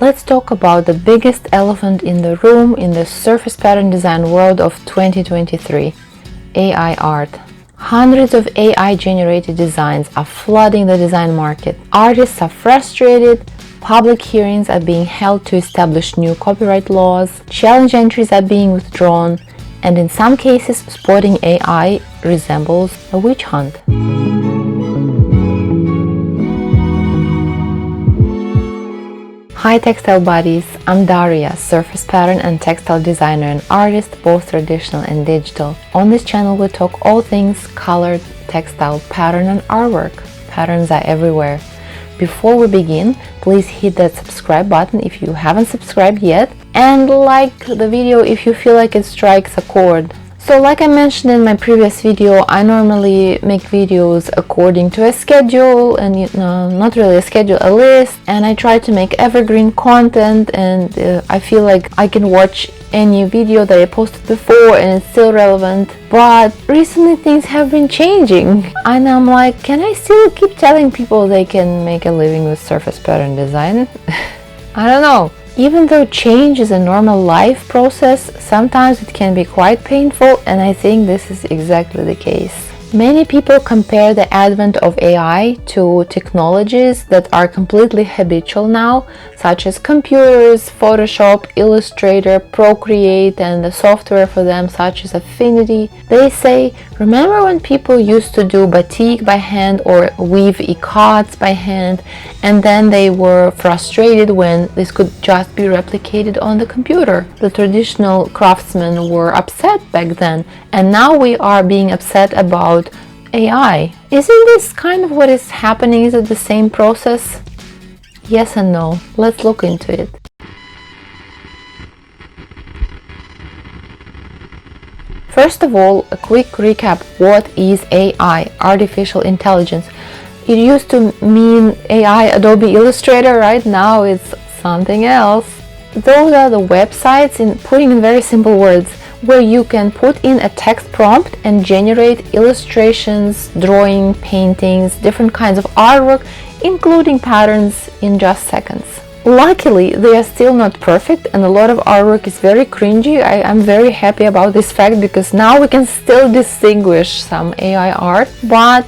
Let's talk about the biggest elephant in the room in the surface pattern design world of 2023, AI art. Hundreds of AI-generated designs are flooding the design market. Artists are frustrated, public hearings are being held to establish new copyright laws, challenge entries are being withdrawn, and in some cases, spotting AI resembles a witch hunt. Hi textile buddies, I'm Daria, surface pattern and textile designer and artist, both traditional and digital. On this channel we talk all things colored, textile, pattern and artwork. Patterns are everywhere. Before we begin, please hit that subscribe button if you haven't subscribed yet and like the video if you feel like it strikes a chord. So like I mentioned in my previous video, I normally make videos according to a schedule and not really a schedule, a list, and I try to make evergreen content, and I feel like I can watch any video that I posted before and it's still relevant. But recently things have been changing and I'm like, can I still keep telling people they can make a living with surface pattern design? I don't know. Even though change is a normal life process, sometimes it can be quite painful, and I think this is exactly the case. Many people compare the advent of AI to technologies that are completely habitual now, such as computers, Photoshop, Illustrator, Procreate, and the software for them such as Affinity. They say, remember when people used to do batik by hand or weave ikat by hand, and then they were frustrated when this could just be replicated on the computer. The traditional craftsmen were upset back then, and now we are being upset about AI. Isn't this kind of what is happening? Is it the same process? Yes and no. Let's look into it. First of all, a quick recap. What is AI, artificial intelligence? It used to mean AI Adobe Illustrator, right? Now it's something else. Those are the websites, in putting in very simple words, where you can put in a text prompt and generate illustrations, drawing, paintings, different kinds of artwork, including patterns, in just seconds. Luckily, they are still not perfect and a lot of artwork is very cringy. I'm very happy about this fact because now we can still distinguish some AI art. But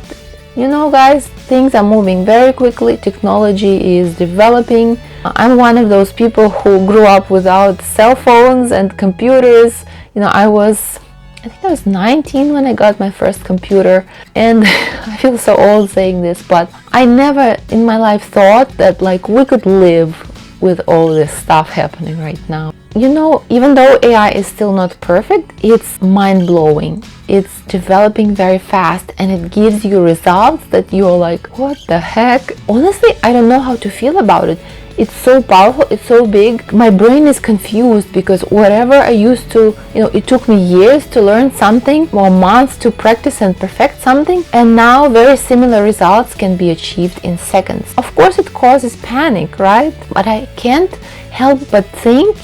you know guys, things are moving very quickly, technology is developing. I'm one of those people who grew up without cell phones and computers. I think I was 19 when I got my first computer, and I feel so old saying this, but I never in my life thought that we could live with all this stuff happening right now. Even though AI is still not perfect, it's mind-blowing. It's developing very fast and it gives you results that you're like, what the heck? Honestly, I don't know how to feel about it. It's so powerful, it's so big. My brain is confused because whatever I used to, it took me years to learn something or months to practice and perfect something, and now very similar results can be achieved in seconds. Of course, it causes panic, right? But I can't help but think,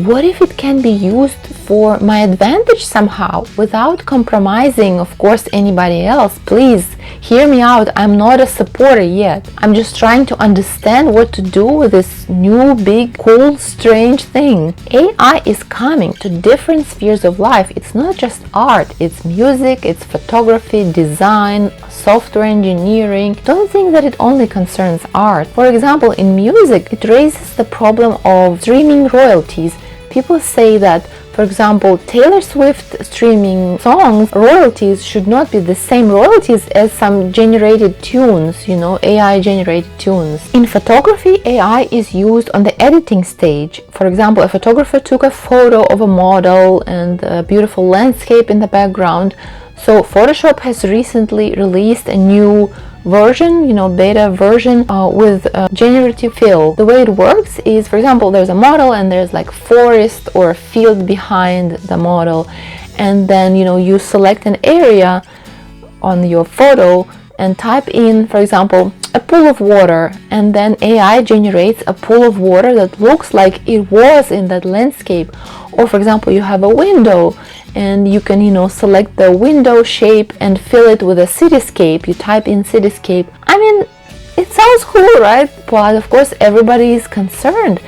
what if it can be used for my advantage somehow without compromising, of course, anybody else? Please hear me out. I'm not a supporter yet. I'm just trying to understand what to do with this new, big, cool, strange thing. AI is coming to different spheres of life. It's not just art. It's music, it's photography, design, software engineering. Don't think that it only concerns art. For example, in music, it raises the problem of streaming royalties. People say that, for example, Taylor Swift streaming songs, royalties should not be the same royalties as some generated tunes, AI generated tunes. In photography, AI is used on the editing stage. For example, a photographer took a photo of a model and a beautiful landscape in the background. So Photoshop has recently released a new version, beta version with generative fill. The way it works is, for example, there's a model and there's forest or a field behind the model, and then you select an area on your photo and type in, for example, a pool of water, and then AI generates a pool of water that looks like it was in that landscape. Or for example, you have a window and you can select the window shape and fill it with a cityscape. You type in cityscape. I mean, it sounds cool, right? But of course everybody is concerned.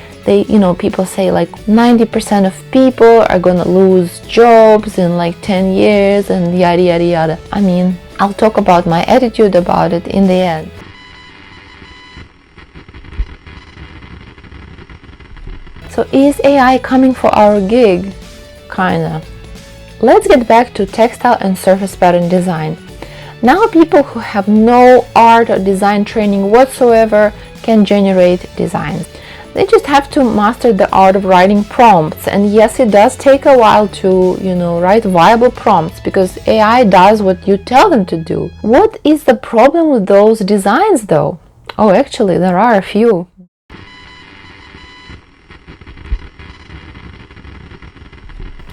People say like 90% of people are gonna lose jobs in like 10 years and yada yada yada. I mean, I'll talk about my attitude about it in the end. So is AI coming for our gig? Kinda. Let's get back to textile and surface pattern design. Now people who have no art or design training whatsoever can generate designs. They just have to master the art of writing prompts. And yes, it does take a while to, write viable prompts, because AI does what you tell them to do. What is the problem with those designs though? Oh, actually, there are a few.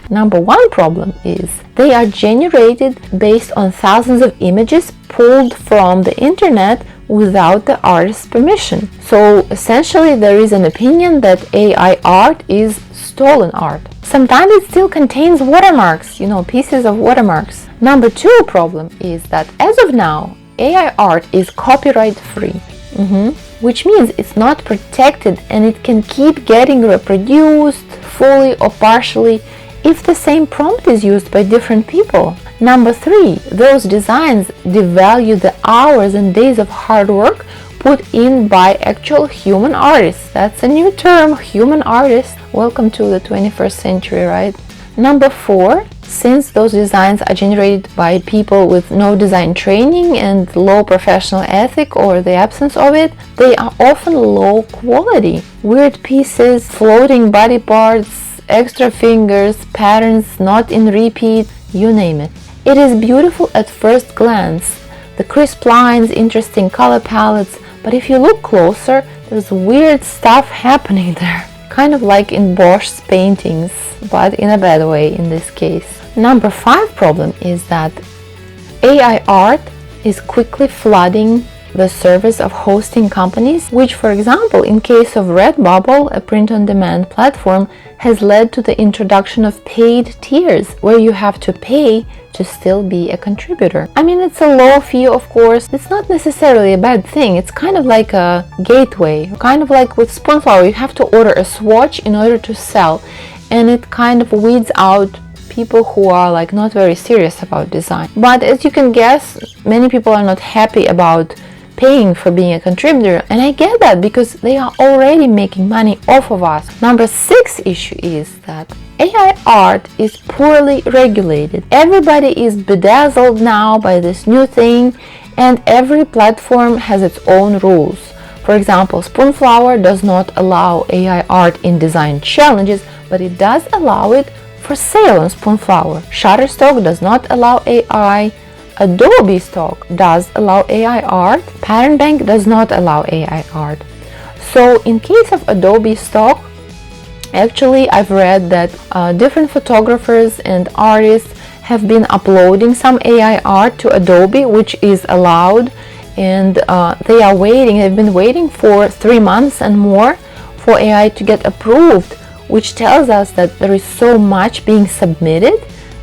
Number one problem is they are generated based on thousands of images pulled from the internet without the artist's permission. So essentially there is an opinion that AI art is stolen art. Sometimes it still contains watermarks, pieces of watermarks. Number two problem is that as of now, AI art is copyright free. Which means it's not protected and it can keep getting reproduced fully or partially if the same prompt is used by different people. Number three, those designs devalue the hours and days of hard work put in by actual human artists. That's a new term, human artists. Welcome to the 21st century, right? Number four, since those designs are generated by people with no design training and low professional ethic or the absence of it, they are often low quality. Weird pieces, floating body parts, extra fingers, patterns not in repeat, you name it. It is beautiful at first glance, the crisp lines, interesting color palettes, but if you look closer, there's weird stuff happening there. Kind of like in Bosch's paintings, but in a bad way in this case. Number five problem is that AI art is quickly flooding the service of hosting companies, which, for example, in case of Redbubble, a print-on-demand platform, has led to the introduction of paid tiers, where you have to pay to still be a contributor. I mean, it's a low fee, of course. It's not necessarily a bad thing. It's kind of like a gateway. Kind of like with Spoonflower, you have to order a swatch in order to sell, and it kind of weeds out people who are like not very serious about design. But as you can guess, many people are not happy about paying for being a contributor, and I get that because they are already making money off of us. Number six issue is that AI art is poorly regulated. Everybody is bedazzled now by this new thing, and every platform has its own rules. For example, Spoonflower does not allow AI art in design challenges, but it does allow it for sale on Spoonflower. Shutterstock does not allow AI. Adobe Stock does allow AI art. Pattern Bank does not allow AI art. So in case of Adobe Stock, actually I've read that different photographers and artists have been uploading some AI art to Adobe, which is allowed, and they've been waiting for 3 months and more for AI to get approved, which tells us that there is so much being submitted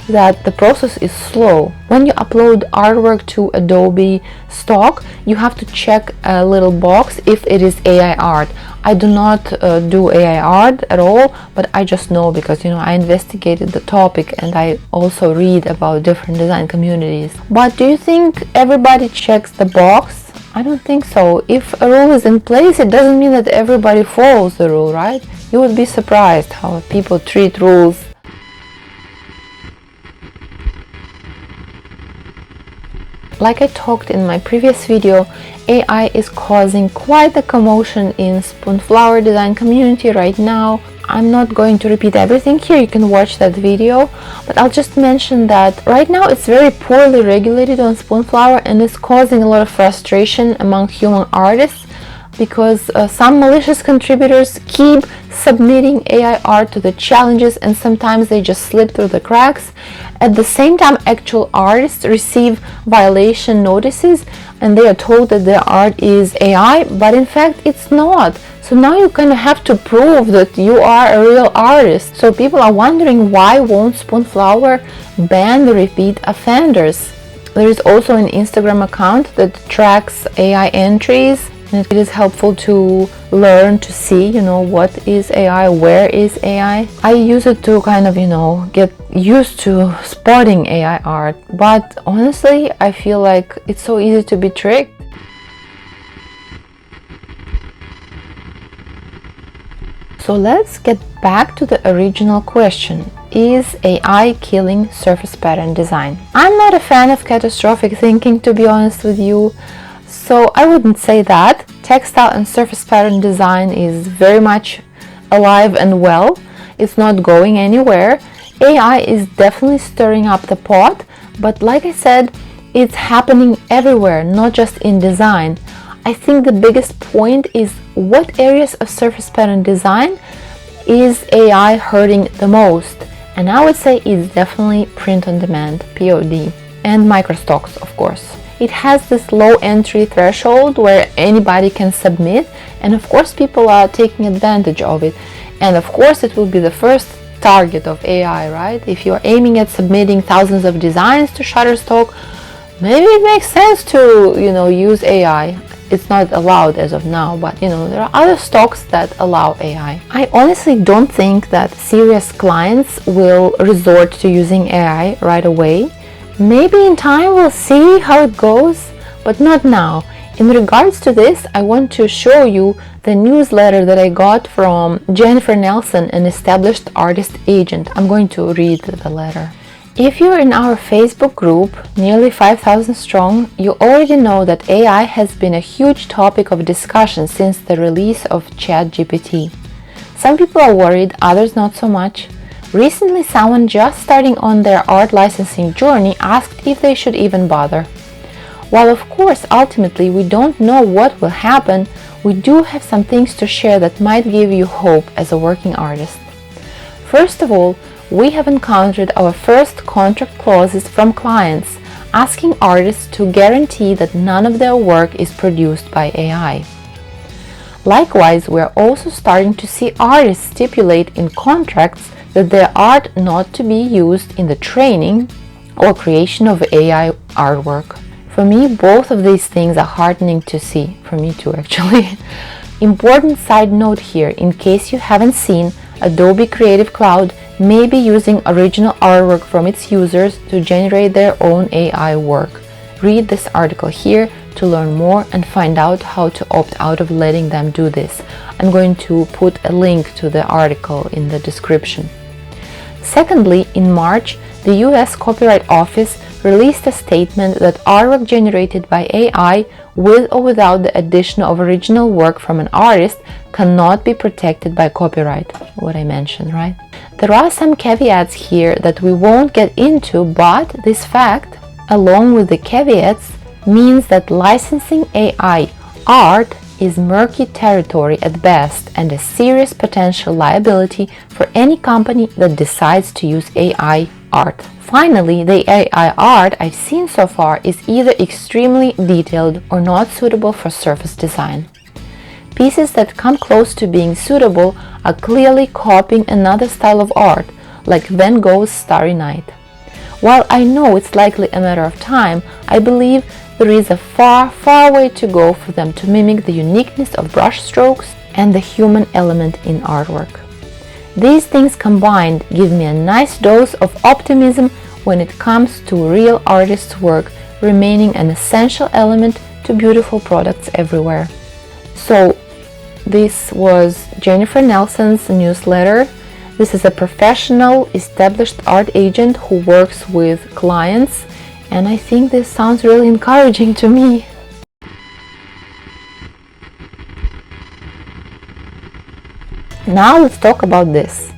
that the process is slow. When you upload artwork to Adobe Stock, you have to check a little box if it is AI art. I do not do AI art at all, but I just know because I investigated the topic and I also read about different design communities. But do you think everybody checks the box? I don't think so. If a rule is in place, it doesn't mean that everybody follows the rule, right? You would be surprised how people treat rules. Like I talked in my previous video, AI is causing quite a commotion in Spoonflower design community right now. I'm not going to repeat everything here, you can watch that video, but I'll just mention that right now it's very poorly regulated on Spoonflower and is causing a lot of frustration among human artists because some malicious contributors keep submitting AI art to the challenges and sometimes they just slip through the cracks. At the same time, actual artists receive violation notices and they are told that their art is AI, but in fact it's not. So now you kind of have to prove that you are a real artist. So people are wondering, why won't Spoonflower ban the repeat offenders? There is also an Instagram account that tracks AI entries And it is helpful to learn to see, what is AI, where is AI. I use it to kind of, get used to spotting AI art, but honestly, I feel like it's so easy to be tricked. So let's get back to the original question. Is AI killing surface pattern design? I'm not a fan of catastrophic thinking, to be honest with you, so I wouldn't say that. Textile and surface pattern design is very much alive and well. It's not going anywhere. AI is definitely stirring up the pot, but like I said, it's happening everywhere, not just in design. I think the biggest point is what areas of surface pattern design is AI hurting the most? And I would say it's definitely print on demand, POD, and microstocks, of course. It has this low entry threshold where anybody can submit, and of course people are taking advantage of it. And of course it will be the first target of AI, right? If you're aiming at submitting thousands of designs to Shutterstock, maybe it makes sense to, use AI. It's not allowed as of now, but there are other stocks that allow AI. I honestly don't think that serious clients will resort to using AI right away. Maybe in time we'll see how it goes, but not now. In regards to this, I want to show you the newsletter that I got from Jennifer Nelson, an established artist agent. I'm going to read the letter. If you're in our Facebook group, nearly 5,000 strong, you already know that AI has been a huge topic of discussion since the release of ChatGPT. Some people are worried, others not so much. Recently, someone just starting on their art licensing journey asked if they should even bother. While of course ultimately we don't know what will happen, we do have some things to share that might give you hope as a working artist. First of all, we have encountered our first contract clauses from clients asking artists to guarantee that none of their work is produced by AI. Likewise, we are also starting to see artists stipulate in contracts that their art not to be used in the training or creation of AI artwork. For me, both of these things are heartening to see. For me too, actually. Important side note here, in case you haven't seen, Adobe Creative Cloud may be using original artwork from its users to generate their own AI work. Read this article here to learn more and find out how to opt out of letting them do this. I'm going to put a link to the article in the description. Secondly, in March, the US Copyright Office released a statement that artwork generated by AI with or without the addition of original work from an artist cannot be protected by copyright, what I mentioned, right? There are some caveats here that we won't get into, but this fact, along with the caveats, means that licensing AI art is murky territory at best and a serious potential liability for any company that decides to use AI art. Finally, the AI art I've seen so far is either extremely detailed or not suitable for surface design. Pieces that come close to being suitable are clearly copying another style of art, like Van Gogh's Starry Night. While I know it's likely a matter of time, I believe there is a far, far way to go for them to mimic the uniqueness of brush strokes and the human element in artwork. These things combined give me a nice dose of optimism when it comes to real artists' work remaining an essential element to beautiful products everywhere. So this was Jennifer Nelson's newsletter. This is a professional, established art agent who works with clients, and I think this sounds really encouraging to me. Now let's talk about this.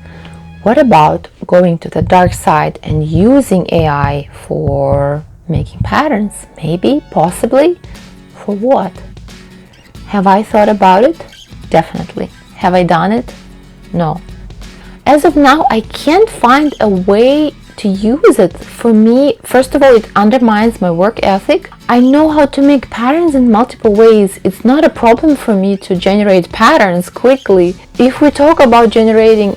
What about going to the dark side and using AI for making patterns? Maybe, possibly. For what? Have I thought about it? Definitely. Have I done it? No. As of now, I can't find a way to use it. For me, first of all, it undermines my work ethic. I know how to make patterns in multiple ways. It's not a problem for me to generate patterns quickly. If we talk about generating,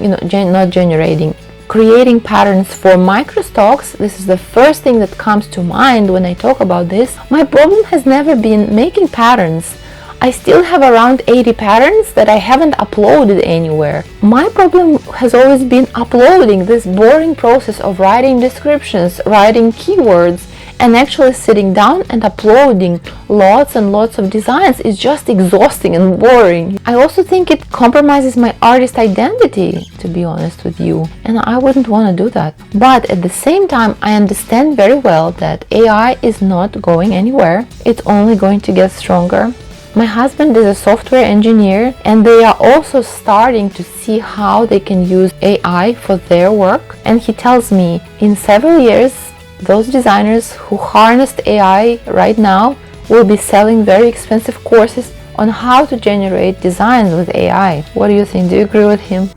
creating patterns for microstocks, this is the first thing that comes to mind when I talk about this. My problem has never been making patterns. I still have around 80 patterns that I haven't uploaded anywhere. My problem has always been uploading. This boring process of writing descriptions, writing keywords, and actually sitting down and uploading lots and lots of designs is just exhausting and boring. I also think it compromises my artist identity, to be honest with you, and I wouldn't want to do that. But at the same time, I understand very well that AI is not going anywhere. It's only going to get stronger. My husband is a software engineer, and they are also starting to see how they can use AI for their work. And he tells me in several years, those designers who harnessed AI right now will be selling very expensive courses on how to generate designs with AI. What do you think? Do you agree with him?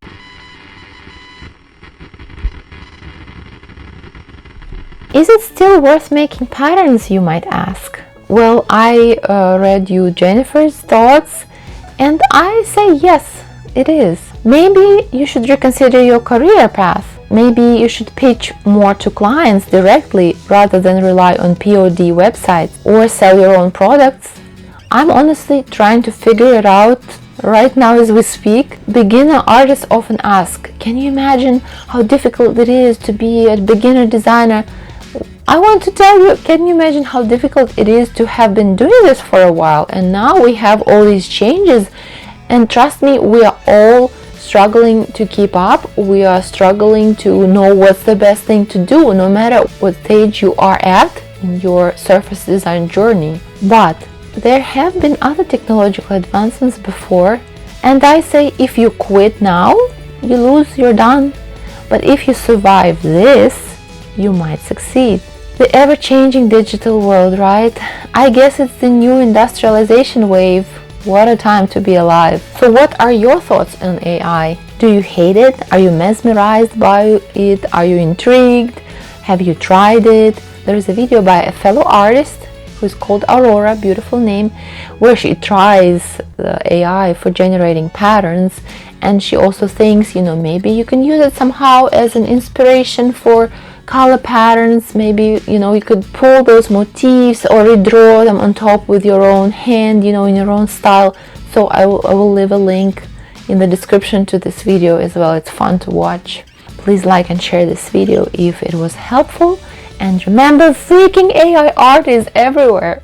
Is it still worth making patterns, you might ask? Well, I read you Jennifer's thoughts, and I say yes, it is. Maybe you should reconsider your career path. Maybe you should pitch more to clients directly rather than rely on POD websites or sell your own products. I'm honestly trying to figure it out right now as we speak. Beginner artists often ask, can you imagine how difficult it is to be a beginner designer? I want to tell you, can you imagine how difficult it is to have been doing this for a while, and now we have all these changes, and trust me, we are all struggling to keep up. We are struggling to know what's the best thing to do, no matter what stage you are at in your surface design journey. But there have been other technological advancements before, and I say if you quit now, you lose, you're done. But if you survive this, you might succeed. The ever-changing digital world, right? I guess it's the new industrialization wave. What a time to be alive. So what are your thoughts on AI? Do you hate it? Are you mesmerized by it? Are you intrigued? Have you tried it? There is a video by a fellow artist who is called Aurora, beautiful name, where she tries the AI for generating patterns, and she also thinks, maybe you can use it somehow as an inspiration for color patterns. Maybe you could pull those motifs or redraw them on top with your own hand, in your own style. So I will leave a link in the description to this video as well. It's fun to watch. Please like and share this video if it was helpful, and remember, freaking AI art is everywhere.